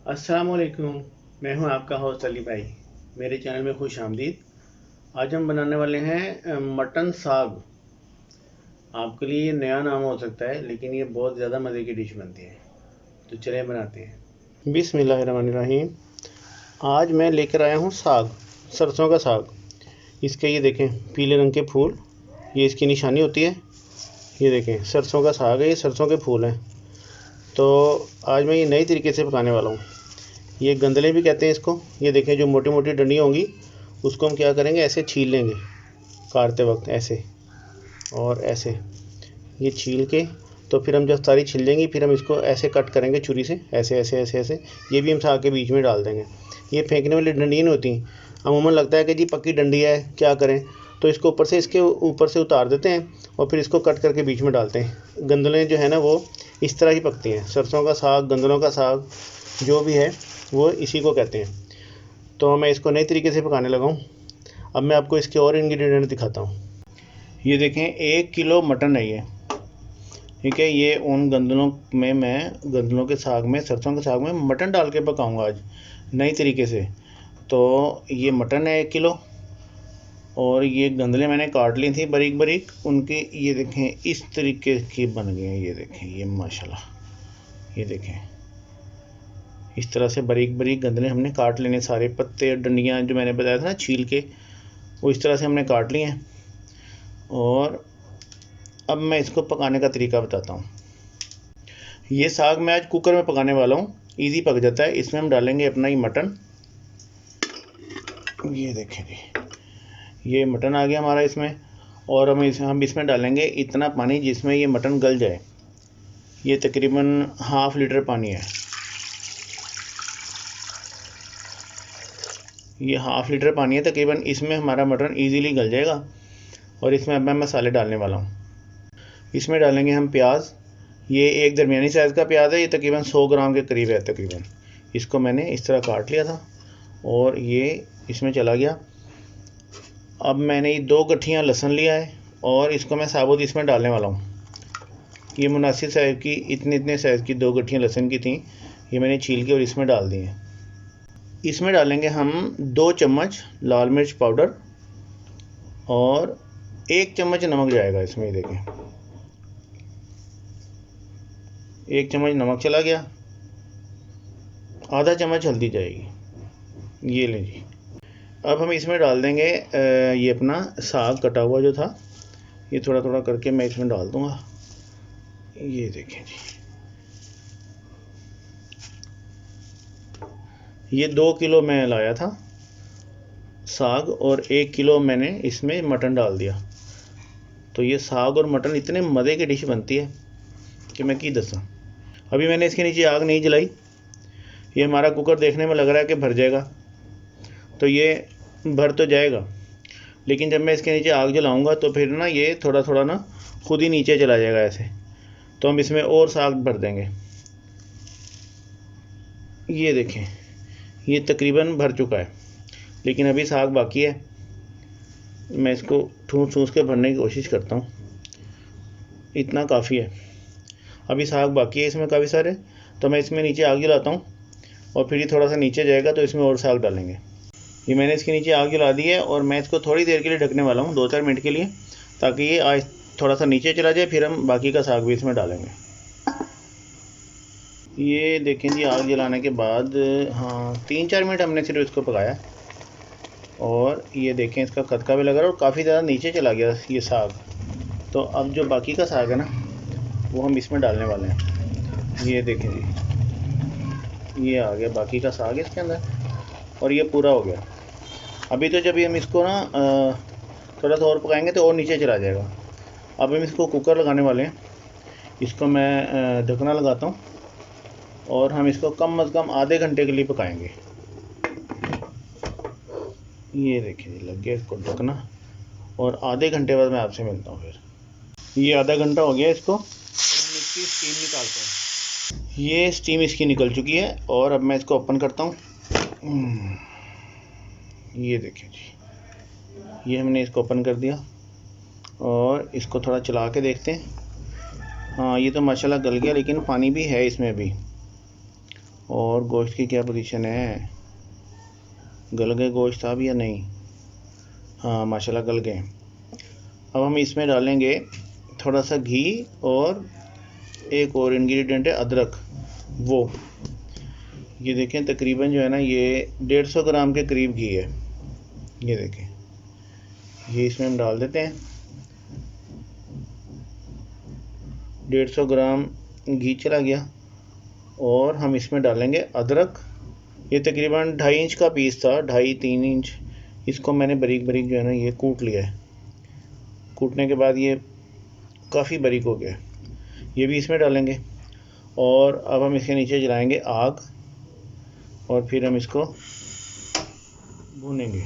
अस्सलामुअलैकुम। मैं हूं आपका होस्ट अली भाई। मेरे चैनल में खुश आमदीद। आज हम बनाने वाले हैं मटन साग। आपके लिए ये नया नाम हो सकता है, लेकिन ये बहुत ज़्यादा मज़े की डिश बनती है। तो चलिए बनाते हैं। बिस्मिल्लाहिर्रहमानिर्रहीम। आज मैं लेकर आया हूँ साग, सरसों का साग। इसके ये देखें पीले रंग के फूल, ये इसकी निशानी होती है। ये देखें सरसों का साग है, ये सरसों के फूल हैं। तो आज मैं ये नई तरीके से पकाने वाला हूँ। ये गंदले भी कहते हैं इसको। ये देखें जो मोटी मोटी डंडियाँ होंगी उसको हम क्या करेंगे, ऐसे छील लेंगे काटते वक्त, ऐसे और ऐसे ये छील के। तो फिर हम जब सारी छील लेंगे फिर हम इसको ऐसे कट करेंगे छुरी से, ऐसे ऐसे ऐसे ऐसे। ये भी हम साग के बीच में डाल देंगे। ये फेंकने वाली डंडियाँ नहीं होती। अमूमन लगता है कि जी पक्की डंडी है, क्या करें, तो इसको ऊपर से, इसके ऊपर से उतार देते हैं और फिर इसको कट करके बीच में डालते हैं। गंदलें जो है ना वो इस तरह ही पकती हैं। सरसों का साग, गंदलों का साग जो भी है वो इसी को कहते हैं। तो मैं इसको नए तरीके से पकाने लगा हूँ। अब मैं आपको इसके और इंग्रेडिएंट दिखाता हूँ। ये देखें 1 किलो मटन है ये, ठीक है। ये उन गंदलों में, मैं गंदलों के साग में, सरसों के साग में मटन डाल के पकाऊंगा आज नई तरीके से। तो ये मटन है 1 किलो, और ये गंदलें मैंने काट ली थी बारीक बारीक उनके। ये देखें इस तरीके की बन गए हैं। ये देखें, ये माशाल्लाह, ये देखें इस तरह से बारीक बारीक गंदले हमने काट लेने। सारे पत्ते और डंडियाँ जो मैंने बताया था ना छील के, वो इस तरह से हमने काट लिए हैं। और अब मैं इसको पकाने का तरीका बताता हूँ। ये साग मैं आज कुकर में पकाने वाला हूँ, इजी पक जाता है। इसमें हम डालेंगे अपना ही मटन। ये देखें जी, ये मटन आ गया हमारा इसमें। और हम इसमें डालेंगे इतना पानी जिसमें ये मटन गल जाए। ये तकरीबन ½ लीटर पानी है। ये ½ लीटर पानी है तकरीबन। इसमें हमारा मटन इजीली गल जाएगा। और इसमें अब मैं मसाले डालने वाला हूँ। इसमें डालेंगे हम प्याज। ये एक दरमियानी साइज़ का प्याज है, ये तकरीबन 100 ग्राम के करीब है तकरीबन। इसको मैंने इस तरह काट लिया था और ये इसमें चला गया। अब मैंने ये 2 गठियाँ लहसुन लिया है और इसको मैं साबुत इसमें डालने वाला हूँ। ये मुनासिब साइज़ की, इतने साइज़ की 2 गठियाँ लहसुन की थी, ये मैंने छील के और इसमें डाल दी हैं। इसमें डालेंगे हम 2 चम्मच लाल मिर्च पाउडर और 1 चम्मच नमक जाएगा इसमें। ये देखें 1 चम्मच नमक चला गया। आधा चम्मच हल्दी जाएगी। ये लें जी। अब हम इसमें डाल देंगे ये अपना साग कटा हुआ जो था, ये थोड़ा थोड़ा करके मैं इसमें डाल दूँगा। ये देखें जी, ये 2 किलो मैं लाया था साग और 1 किलो मैंने इसमें मटन डाल दिया। तो ये साग और मटन इतने मज़े की डिश बनती है कि मैं की दसा। अभी मैंने इसके नीचे आग नहीं जलाई। ये हमारा कुकर देखने में लग रहा है कि भर जाएगा, तो ये भर तो जाएगा, लेकिन जब मैं इसके नीचे आग जलाऊंगा तो फिर ना ये थोड़ा थोड़ा ना खुद ही नीचे चला जाएगा ऐसे। तो हम इसमें और साग भर देंगे। ये देखें ये तकरीबन भर चुका है, लेकिन अभी साग बाकी है। मैं इसको ठूस ठूस के भरने की कोशिश करता हूँ। इतना काफ़ी है। अभी साग बाकी है इसमें काफ़ी सारे। तो मैं इसमें नीचे आग जलाता हूँ और फिर ये थोड़ा सा नीचे जाएगा तो इसमें और साग डालेंगे। ये मैंने इसके नीचे आग जला दी है और मैं इसको थोड़ी देर के लिए ढकने वाला हूँ, 2-4 मिनट के लिए, ताकि ये आज थोड़ा सा नीचे चला जाए। फिर हम बाकी का साग भी इसमें डालेंगे। ये देखें जी, आग जलाने के बाद हाँ 3-4 मिनट हमने सिर्फ इसको पकाया और ये देखें इसका खदका भी लगा रहा है और काफ़ी ज़्यादा नीचे चला गया ये साग। तो अब जो बाकी का साग है ना वो हम इसमें डालने वाले हैं। ये देखें जी, ये आ गया बाकी का साग इसके अंदर और ये पूरा हो गया। अभी तो जब हम इसको ना थोड़ा सा और पकाएंगे तो और नीचे चला जाएगा। अब हम इसको कुकर लगाने वाले हैं। इसको मैं ढकना लगाता हूँ और हम इसको कम अज़ कम आधे घंटे के लिए पकाएंगे। ये देखिए लग गया इसको ढकना और आधे घंटे बाद मैं आपसे मिलता हूँ फिर। ये आधा घंटा हो गया इसको, और हम इसकी स्टीम निकालते हैं। ये स्टीम इसकी निकल चुकी है और अब मैं इसको ओपन करता हूँ। ये देखिए जी, ये हमने इसको ओपन कर दिया और इसको थोड़ा चला के देखते हैं। हाँ ये तो माशाल्लाह गल गया, लेकिन पानी भी है इसमें अभी। और गोश्त की क्या पोजीशन है, गल गए गोश्त अब या नहीं? हाँ माशाल्लाह गल गए। अब हम इसमें डालेंगे थोड़ा सा घी और एक और इंग्रेडिएंट है अदरक। वो ये देखें तकरीबन जो है ना ये 150 ग्राम के करीब घी है। ये देखें, ये इसमें हम डाल देते हैं। 150 ग्राम घी चला गया और हम इसमें डालेंगे अदरक। ये तकरीबन 2.5 इंच का पीस था, 2.5-3 इंच। इसको मैंने बारीक बारीक जो है ना ये कूट लिया है। कूटने के बाद ये काफ़ी बारीक हो गया। ये भी इसमें डालेंगे और अब हम इसके नीचे जलाएंगे आग और फिर हम इसको भूनेंगे।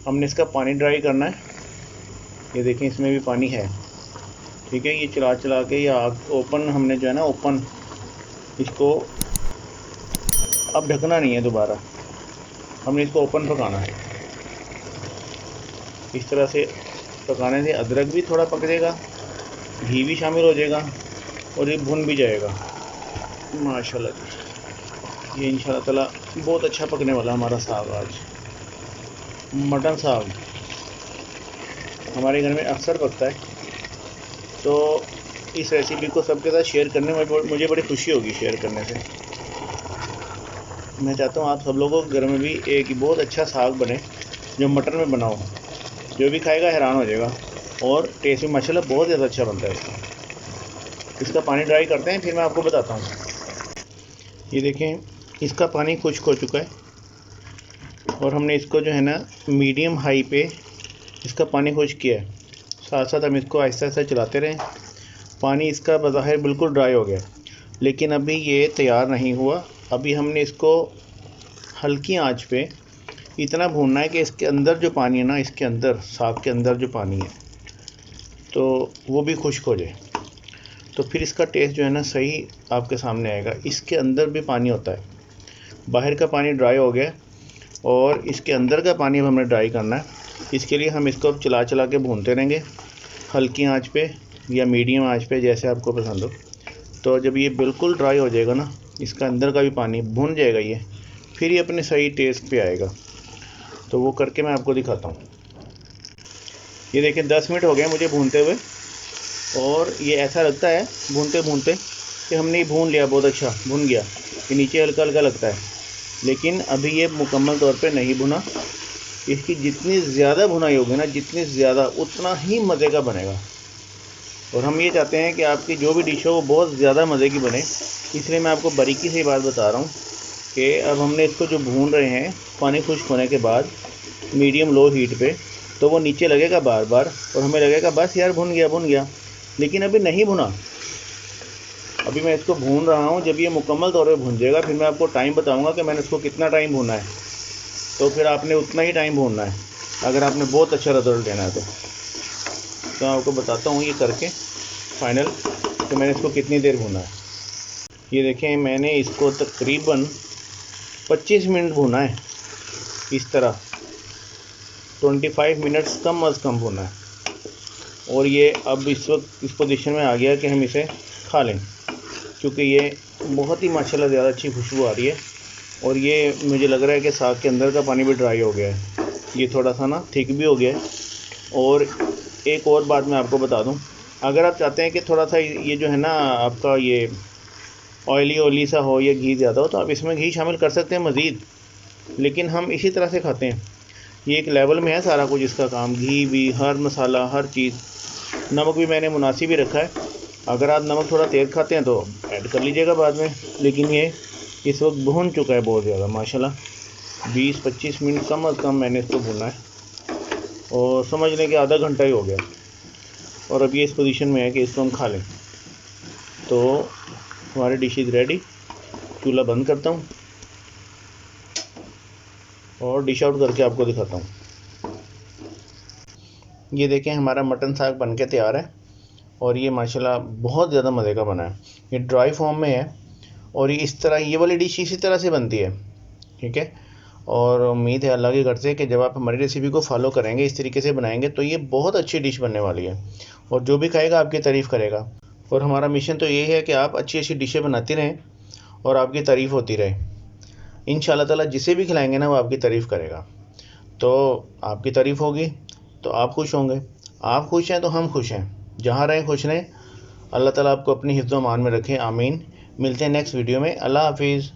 हमने इसका पानी ड्राई करना है। ये देखें इसमें भी पानी है, ठीक है। ये चला चला के ये आग ओपन हमने जो है ना ओपन इसको अब ढकना नहीं है दोबारा, हमने इसको ओपन पकाना है। इस तरह से पकाने से अदरक भी थोड़ा पक जाएगा, घी भी शामिल हो जाएगा और ये भुन भी जाएगा माशाल्लाह। ये इंशाल्लाह ताला बहुत अच्छा पकने वाला हमारा साग। आज मटन साग हमारे घर में अक्सर पकता है, तो इस रेसिपी को सबके साथ शेयर करने में मुझे बड़ी खुशी होगी। शेयर करने से मैं चाहता हूँ आप सब लोगों के घर में भी एक बहुत अच्छा साग बने जो मटन में बनाओ। जो भी खाएगा हैरान हो जाएगा और टेस्ट भी माशाल्लाह बहुत ज़्यादा अच्छा बनता है इसका पानी ड्राई करते हैं, फिर मैं आपको बताता हूँ। ये देखें इसका पानी खुश्क हो चुका है और हमने इसको जो है ना मीडियम हाई पे इसका पानी खुश्क किया है। साथ साथ हम इसको आहिस्ता आहिस्ता चलाते रहें। पानी इसका बज़ाहिर बिल्कुल ड्राई हो गया, लेकिन अभी ये तैयार नहीं हुआ। अभी हमने इसको हल्की आंच पे इतना भूनना है कि इसके अंदर जो पानी है ना, इसके अंदर साग के अंदर जो पानी है तो वो भी खुश्क हो जाए, तो फिर इसका टेस्ट जो है ना सही आपके सामने आएगा। इसके अंदर भी पानी होता है, बाहर का पानी ड्राई हो गया और इसके अंदर का पानी अब हमने ड्राई करना है। इसके लिए हम इसको अब चला चला के भूनते रहेंगे हल्की आंच पे या मीडियम आंच पे, जैसे आपको पसंद हो। तो जब ये बिल्कुल ड्राई हो जाएगा ना, इसका अंदर का भी पानी भुन जाएगा ये, फिर ये अपने सही टेस्ट पे आएगा। तो वो करके मैं आपको दिखाता हूँ। ये देखिए 10 मिनट हो गए मुझे भूनते हुए और ये ऐसा लगता है भूनते भूनते कि हमने ये भून लिया, बहुत अच्छा भुन गया। ये नीचे हल्का हल्का लगता है, लेकिन अभी ये मुकम्मल तौर पे नहीं भुना। इसकी जितनी ज़्यादा भुनाई होगी ना, जितनी ज़्यादा उतना ही मज़े का बनेगा। और हम ये चाहते हैं कि आपकी जो भी डिश हो वो बहुत ज़्यादा मज़े की बने, इसलिए मैं आपको बारीकी से बात बता रहा हूँ कि अब हमने इसको जो भून रहे हैं पानी खुश्क होने के बाद मीडियम लो हीट पे, तो वो नीचे लगेगा बार बार और हमें लगेगा बस यार भुन गया, लेकिन अभी नहीं भुना। अभी मैं इसको भून रहा हूँ। जब ये मुकम्मल तौर पे भुन जाएगा फिर मैं आपको टाइम बताऊँगा कि मैंने इसको कितना टाइम भूना है, तो फिर आपने उतना ही टाइम भूनना है अगर आपने बहुत अच्छा रिजल्ट लेना है तो मैं आपको बताता हूँ ये करके फाइनल कि मैंने इसको कितनी देर भूना है। ये देखें मैंने इसको तकरीबन 25 मिनट भूना है, इस तरह 25 मिनट्स कम अज़ कम भूना है। और ये अब इस वक्त इस पोजीशन में आ गया कि हम इसे खा लें, क्योंकि ये बहुत ही माशाल्लाह ज़्यादा अच्छी खुशबू आ रही है। और ये मुझे लग रहा है कि साग के अंदर का पानी भी ड्राई हो गया है, ये थोड़ा सा ना थिक भी हो गया है। और एक और बात मैं आपको बता दूं, अगर आप चाहते हैं कि थोड़ा सा ये जो है ना आपका ये ऑयली सा हो या घी ज़्यादा हो, तो आप इसमें घी शामिल कर सकते हैं मज़ीद, लेकिन हम इसी तरह से खाते हैं। ये एक लेवल में है सारा कुछ इसका काम, घी भी, हर मसाला, हर चीज़। नमक भी मैंने मुनासिब ही रखा है, अगर आप नमक थोड़ा तेज़ खाते हैं तो ऐड कर लीजिएगा बाद में। लेकिन ये इस वक्त भून चुका है बहुत ज़्यादा माशाल्लाह। 20-25 मिनट कम अज़ कम मैंने इसको भुना है और समझ लें कि आधा घंटा ही हो गया। और अब ये इस पोजीशन में है कि इसको हम खा लें। तो हमारी डिश इज़ रेडी। चूल्हा बंद करता हूँ और डिश आउट करके आपको दिखाता हूँ। ये देखें हमारा मटन साग बन के तैयार है और ये माशाल्लाह बहुत ज़्यादा मज़े का बना है। ये ड्राई फॉर्म में है और ये इस तरह ये वाली डिश इसी तरह से बनती है, ठीक है। और उम्मीद है अल्लाह के घर से कि जब आप हमारी रेसिपी को फॉलो करेंगे, इस तरीके से बनाएंगे, तो ये बहुत अच्छी डिश बनने वाली है और जो भी खाएगा आपकी तारीफ़ करेगा। और हमारा मिशन तो यही है कि आप अच्छी अच्छी डिशें बनाती रहें और आपकी तारीफ़ होती रहे। इंशाअल्लाह ताला जिसे भी खिलाएंगे ना वो आपकी तारीफ़ करेगा। तो आपकी तारीफ़ होगी तो आप खुश होंगे, आप खुश हैं तो हम खुश हैं। जहाँ रहें खुश रहें। अल्लाह ताला आपको अपनी हिफ्ज़-ओ-अमान में रखे, आमीन। मिलते हैं नेक्स्ट वीडियो में। अल्लाह हाफिज़।